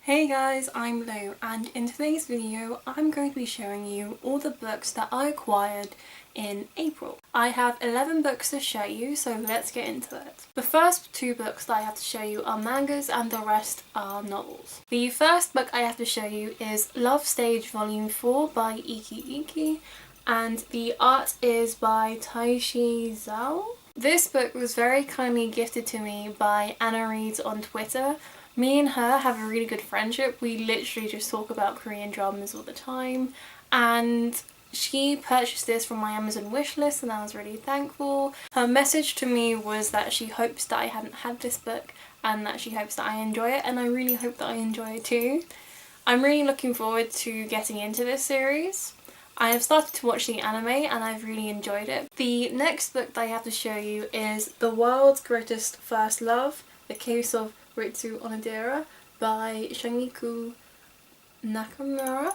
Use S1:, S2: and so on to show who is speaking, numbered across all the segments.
S1: Hey guys, I'm Lou, and in today's video I'm going to be showing you all the books that I acquired in April. I have 11 books to show you, so let's get into it. The first two books that I have to show you are mangas and the rest are novels. The first book I have to show you is Love Stage Volume 4 by Iki Iki, and the art is by Taishi Zhao. This book was very kindly gifted to me by Anna Reads on Twitter. Me and her have a really good friendship. We literally just talk about Korean dramas all the time, and she purchased this from my Amazon wishlist and I was really thankful. Her message to me was that she hopes that I hadn't had this book and that she hopes that I enjoy it, and I really hope that I enjoy it too. I'm really looking forward to getting into this series. I have started to watch the anime and I've really enjoyed it. The next book that I have to show you is The World's Greatest First Love, The Case of Ritsu Onodera by Shungiku Nakamura.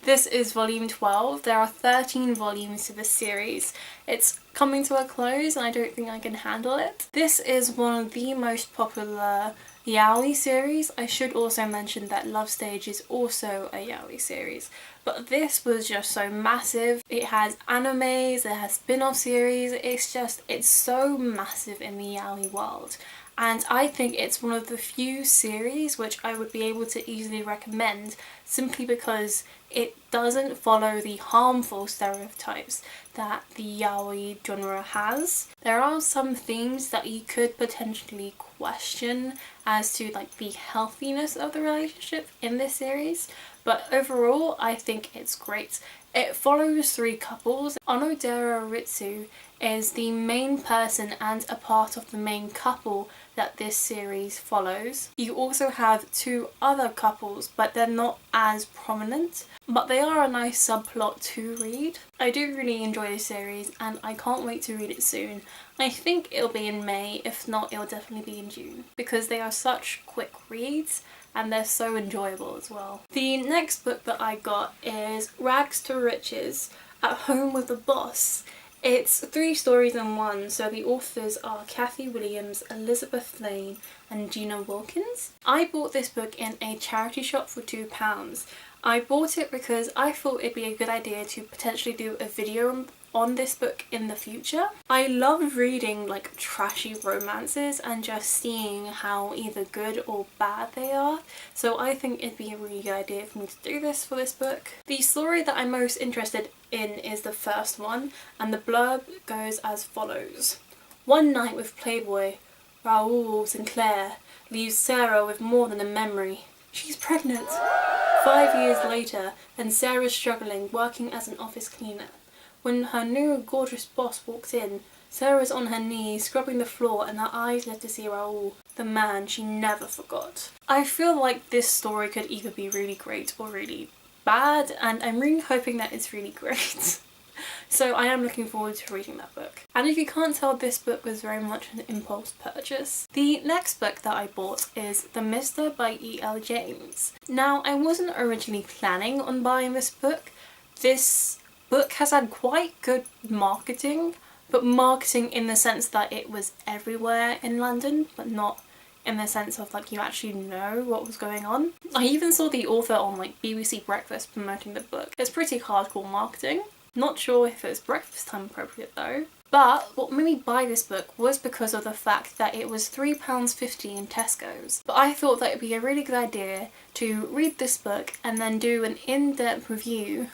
S1: This is volume 12. There are 13 volumes to this series. It's coming to a close and I don't think I can handle it. This is one of the most popular yaoi series. I should also mention that Love Stage is also a yaoi series, but this was just so massive. It has animes, it has spin-off series, it's so massive in the yaoi world. And I think it's one of the few series which I would be able to easily recommend, simply because it doesn't follow the harmful stereotypes that the yaoi genre has. There are some themes that you could potentially question as to the healthiness of the relationship in this series, but overall I think it's great. It follows three couples. Onodera Ritsu is the main person and a part of the main couple that this series follows. You also have two other couples, but they're not as prominent, but they are a nice subplot to read. I do really enjoy this series and I can't wait to read it soon. I think it'll be in May, if not it'll definitely be in June, because they are such quick reads and they're so enjoyable as well. The next book that I got is Rags to Riches, At Home with the Boss. It's 3 stories in one, so the authors are Kathy Williams, Elizabeth Lane and Gina Wilkins. I bought this book in a charity shop for £2. I bought it because I thought it'd be a good idea to potentially do a video on this book in the future. I love reading trashy romances and just seeing how either good or bad they are, so I think it'd be a really good idea for me to do this for this book. The story that I'm most interested in is the first one, and the blurb goes as follows. One night with Playboy, Raoul Sinclair leaves Sarah with more than a memory. She's pregnant! 5 years later, and Sarah's struggling, working as an office cleaner. When her new gorgeous boss walks in, Sarah's on her knees scrubbing the floor and her eyes left to see Raoul, the man she never forgot. I feel like this story could either be really great or really bad, and I'm really hoping that it's really great. So I am looking forward to reading that book. And if you can't tell, this book was very much an impulse purchase. The next book that I bought is The Mister by E.L. James. Now, I wasn't originally planning on buying this book. This book has had quite good marketing, but marketing in the sense that it was everywhere in London, but not in the sense of you actually know what was going on. I even saw the author on BBC Breakfast promoting the book. It's pretty hardcore marketing. Not sure if it's breakfast time appropriate though. But what made me buy this book was because of the fact that it was £3.50 in Tesco's. But I thought that it would be a really good idea to read this book and then do an in-depth review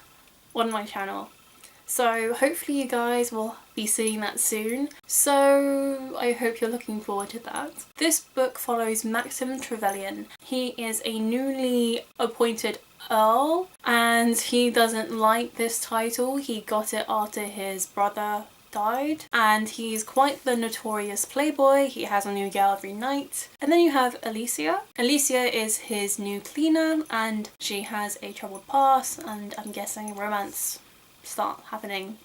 S1: on my channel. So hopefully you guys will be seeing that soon. So I hope you're looking forward to that. This book follows Maxim Trevelyan. He is a newly appointed Earl and he doesn't like this title. He got it after his brother died, and he's quite the notorious playboy. He has a new girl every night. And then you have Alicia. Alicia is his new cleaner and she has a troubled past, and I'm guessing romance start happening.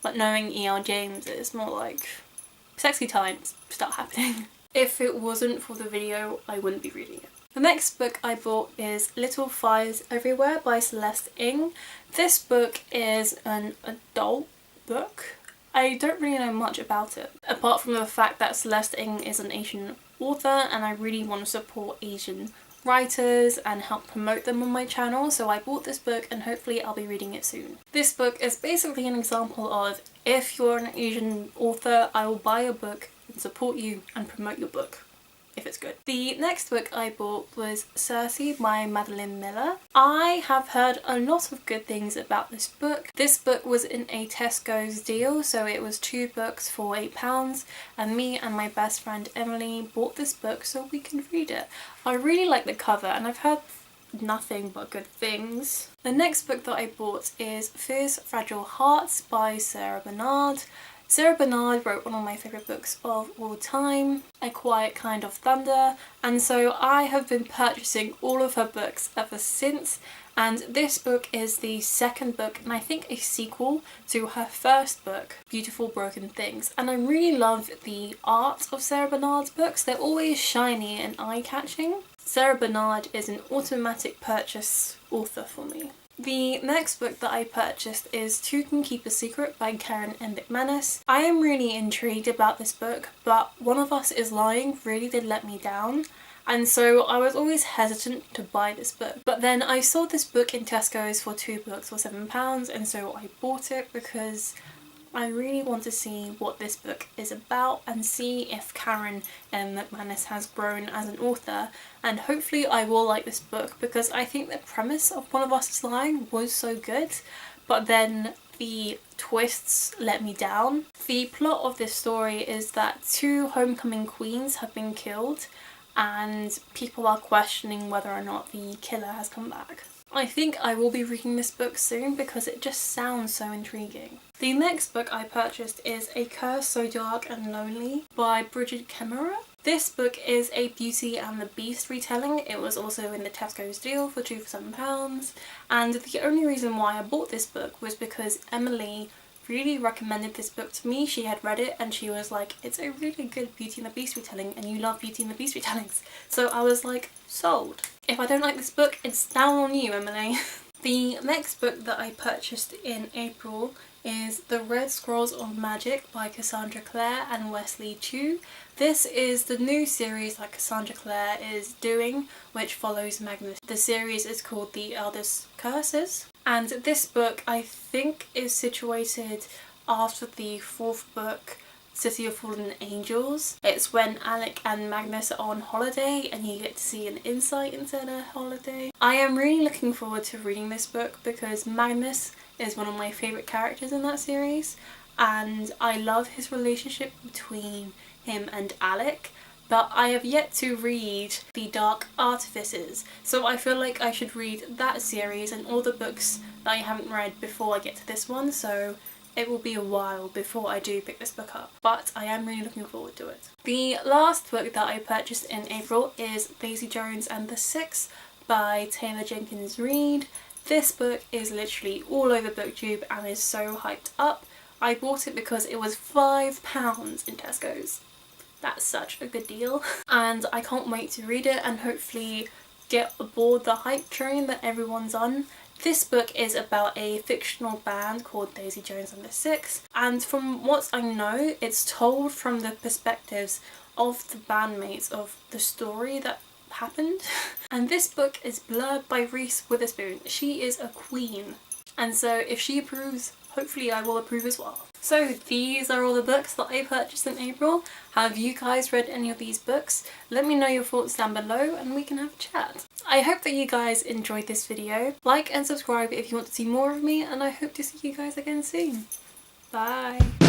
S1: But knowing E.L. James, it's more like sexy times start happening. If it wasn't for the video, I wouldn't be reading it. The next book I bought is Little Fires Everywhere by Celeste Ng. This book is an adult book. I don't really know much about it, apart from the fact that Celeste Ng is an Asian author and I really want to support Asian writers and help promote them on my channel, so I bought this book and hopefully I'll be reading it soon. This book is basically an example of, if you're an Asian author, I will buy a book and support you and promote your book if it's good. The next book I bought was Circe by Madeline Miller. I have heard a lot of good things about this book. This book was in a Tesco's deal, so it was 2 books for £8, and me and my best friend Emily bought this book so we can read it. I really like the cover and I've heard nothing but good things. The next book that I bought is Fierce Fragile Hearts by Sarah Bernard. Sarah Bernard wrote one of my favourite books of all time, A Quiet Kind of Thunder, and so I have been purchasing all of her books ever since, and this book is the second book and I think a sequel to her first book, Beautiful Broken Things, and I really love the art of Sarah Bernard's books. They're always shiny and eye-catching. Sarah Bernard is an automatic purchase author for me. The next book that I purchased is Two Can Keep a Secret by Karen M. McManus. I am really intrigued about this book, but One of Us is Lying really did let me down, and so I was always hesitant to buy this book. But then I saw this book in Tesco's for 2 books for £7, and so I bought it because I really want to see what this book is about and see if Karen M. McManus has grown as an author, and hopefully I will like this book because I think the premise of One of Us is Lying was so good, but then the twists let me down. The plot of this story is that 2 homecoming queens have been killed and people are questioning whether or not the killer has come back. I think I will be reading this book soon because it just sounds so intriguing. The next book I purchased is A Curse So Dark and Lonely by Bridget Kemmerer. This book is a Beauty and the Beast retelling. It was also in the Tesco's deal for 2 for £7, and the only reason why I bought this book was because Emily really recommended this book to me. She had read it and she was like, it's a really good Beauty and the Beast retelling and you love Beauty and the Beast retellings. So I was like, sold. If I don't like this book, it's down on you, Emily. The next book that I purchased in April is The Red Scrolls of Magic by Cassandra Clare and Wesley Chu. This is the new series that Cassandra Clare is doing, which follows Magnus. The series is called The Eldest Curses, and this book I think is situated after the 4th book, City of Fallen Angels. It's when Alec and Magnus are on holiday and you get to see an insight into their holiday. I am really looking forward to reading this book because Magnus is one of my favourite characters in that series, and I love his relationship between him and Alec, but I have yet to read The Dark Artifices, so I feel like I should read that series and all the books that I haven't read before I get to this one, so it will be a while before I do pick this book up, but I am really looking forward to it. The last book that I purchased in April is Daisy Jones and the Six by Taylor Jenkins Reid. This book is literally all over BookTube and is so hyped up. I bought it because it was £5 in Tesco's. That's such a good deal. And I can't wait to read it and hopefully get aboard the hype train that everyone's on. This book is about a fictional band called Daisy Jones and the Six, and from what I know, it's told from the perspectives of the bandmates of the story that happened. And this book is blurred by Reese Witherspoon. She is a queen, and so if she approves, hopefully I will approve as well. So these are all the books that I purchased in April. Have you guys read any of these books? Let me know your thoughts down below and we can have a chat. I hope that you guys enjoyed this video. Like and subscribe if you want to see more of me, and I hope to see you guys again soon. Bye!